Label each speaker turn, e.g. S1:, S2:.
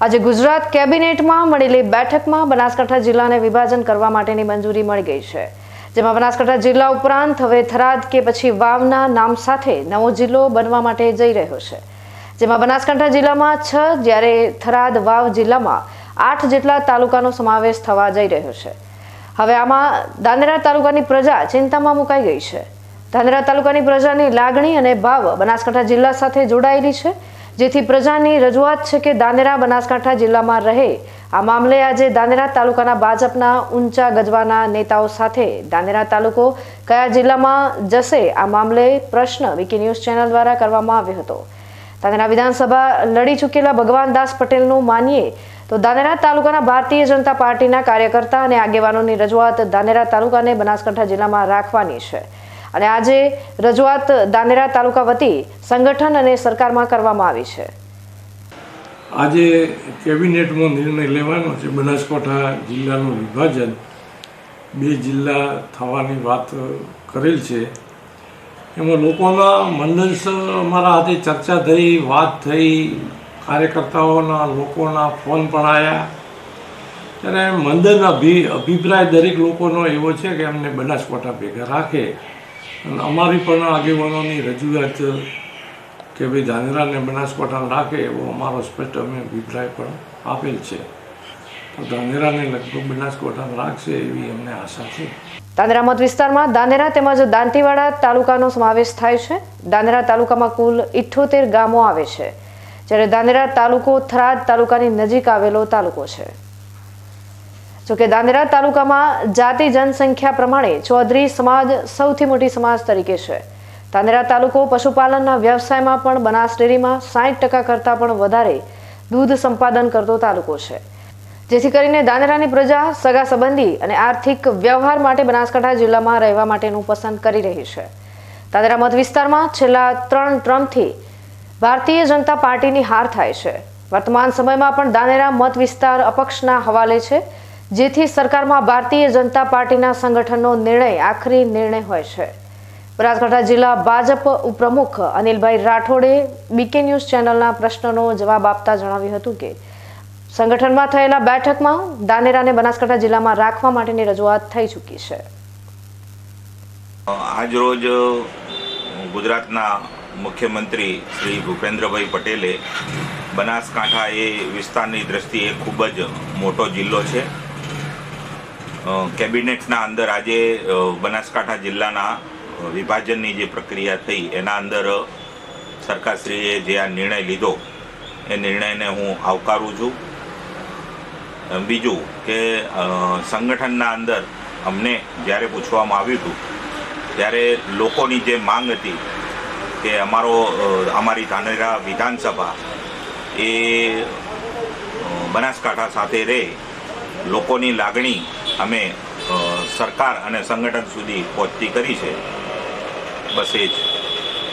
S1: આજે ગુજરાત કેબિનેટમાં મળેલી બેઠકમાં બનાસકાંઠા જિલ્લાને વિભાજન કરવા માટેની મંજૂરી મળી ગઈ છે, જેમાં બનાસકાંઠા જિલ્લા ઉપરાંત હવે થરાદ કે પછી વાવના નામ સાથે નવો જિલ્લો બનવા માટે જઈ રહ્યો છે, જેમાં બનાસકાંઠા જિલ્લામાં 6 જ્યારે થરાદ વાવ જિલ્લામાં 8 જેટલા તાલુકાનો સમાવેશ થવા જઈ રહ્યો છે। હવે આમાં ધાનેરા તાલુકાની પ્રજા ચિંતામાં મુકાઈ ગઈ છે। ધાનેરા તાલુકાની પ્રજાની લાગણી અને ભાવ બનાસકાંઠા જિલ્લા સાથે જોડાયેલી છે, જેથી પ્રજાની રજૂઆત છે કે ધાનેરા બનાસકાંઠા જિલ્લામાં રહે। આ મામલે આજે ધાનેરા તાલુકાના ભાજપના ઊંચા ગજવાના નેતાઓ સાથે ધાનેરા તાલુકો કયા જિલ્લામાં જશે આ મામલે પ્રશ્ન વીકે ન્યૂઝ ચેનલ દ્વારા કરવામાં આવ્યો હતો। ધાનેરા વિધાનસભા લડી ચૂકેલા ભગવાનદાસ પટેલનું માનીએ તો ધાનેરા તાલુકાના ભારતીય જનતા પાર્ટીના કાર્યકર્તા અને આગેવાનોની રજૂઆત ધાનેરા તાલુકાને બનાસકાંઠા જિલ્લામાં રાખવાની છે અને આજે રજૂઆત ધાનેરા તાલુકા વતી સંગઠન અને સરકારમાં કરવામાં આવી છે।
S2: આજે કેબિનેટમાં નિર્ણય લેવાનો છે બનાસકાંઠા જિલ્લાનું વિભાજન 2 જિલ્લા થવાની વાત કરેલ છે। એમાં લોકોના મંદસ અમારા હાથે ચર્ચા થઈ, વાત થઈ, કાર્યકર્તાઓના લોકોના ફોન પણ આવ્યા ત્યારે મંદન અભિપ્રાય દરેક લોકોનો એવો છે કે અમને બનાસકાંઠા ભેગા રાખે અને અમારી પણ આગેવાનોની રજૂઆત કે ભાઈ ધાનેરાને બનાસકાંઠા રાખે એવો અમારો સ્પષ્ટ અમે અભિપ્રાય પણ આપેલ છે, તો ધાનેરાને લગભગ બનાસકાંઠા રાખશે એવી અમને આશા છે।
S1: ધાનેરા મત વિસ્તારમાં ધાનેરા તેમજ દાંતીવાડા તાલુકાનો સમાવેશ થાય છે। ધાનેરા તાલુકામાં કુલ 78 ગામો આવે છે, જ્યારે ધાનેરા તાલુકો થરાદ તાલુકાની નજીક આવેલો તાલુકો છે। જોકે ધાનેરા તાલુકામાં જાતિ જનસંખ્યા પ્રમાણે ચૌધરી સમાજ સૌથી મોટી સમાજ તરીકે છે। ધાનેરા તાલુકો પશુપાલનના વ્યવસાયમાં પણ બનાસ ડેરીમાં 60% કરતાં પણ વધારે દૂધ સંપાદન કરતો તાલુકો છે, જેથી કરીને ધાનેરાની પ્રજા સગા સંબંધી અને આર્થિક વ્યવહાર માટે બનાસકાંઠા જિલ્લામાં રહેવા માટેનું પસંદ કરી રહી છે। ધાનેરા મત વિસ્તારમાં છેલ્લા 3 ટર્મથી ભારતીય જનતા પાર્ટીની હાર થાય છે। વર્તમાન સમયમાં પણ ધાનેરા મત વિસ્તાર અપક્ષના હવાલે છે, જેથી સરકારમાં ભારતીય જનતા પાર્ટીના સંગઠનનો નિર્ણય આખરી નિર્ણય હોય છે। બનાસકાંઠા જિલ્લા ભાજપ ઉપપ્રમુખ અનિલભાઈ રાઠોડે બીકે ન્યૂઝ ચેનલના પ્રશ્નનો જવાબ આપતા જણાવ્યું હતું કે સંગઠનમાં થયેલા બેઠકમાં ધાનેરાને બનાસકાંઠા જિલ્લામાં રાખવા માટેની રજૂઆત થઈ ચૂકી છે।
S3: આજ રોજ ગુજરાતના મુખ્યમંત્રી શ્રી ભૂપેન્દ્રભાઈ પટેલે બનાસકાંઠા એ વિસ્તારની દ્રષ્ટિએ ખૂબ જ મોટો જિલ્લો છે। કેબિનેટના અંદર આજે બનાસકાંઠા જિલ્લાના વિભાજનની જે પ્રક્રિયા થઈ એના અંદર સરકારશ્રીએ જે આ નિર્ણય લીધો એ નિર્ણયને હું આવકારું છું। બીજું કે સંગઠનના અંદર અમને જ્યારે પૂછવામાં આવ્યું હતું ત્યારે લોકોની જે માંગ હતી કે અમારી ધાનેરા વિધાનસભા એ બનાસકાંઠા સાથે રહે, લોકોની લાગણી અમે સરકાર અને સંગઠન સુધી પહોંચતી કરી છે, બસ એ જ।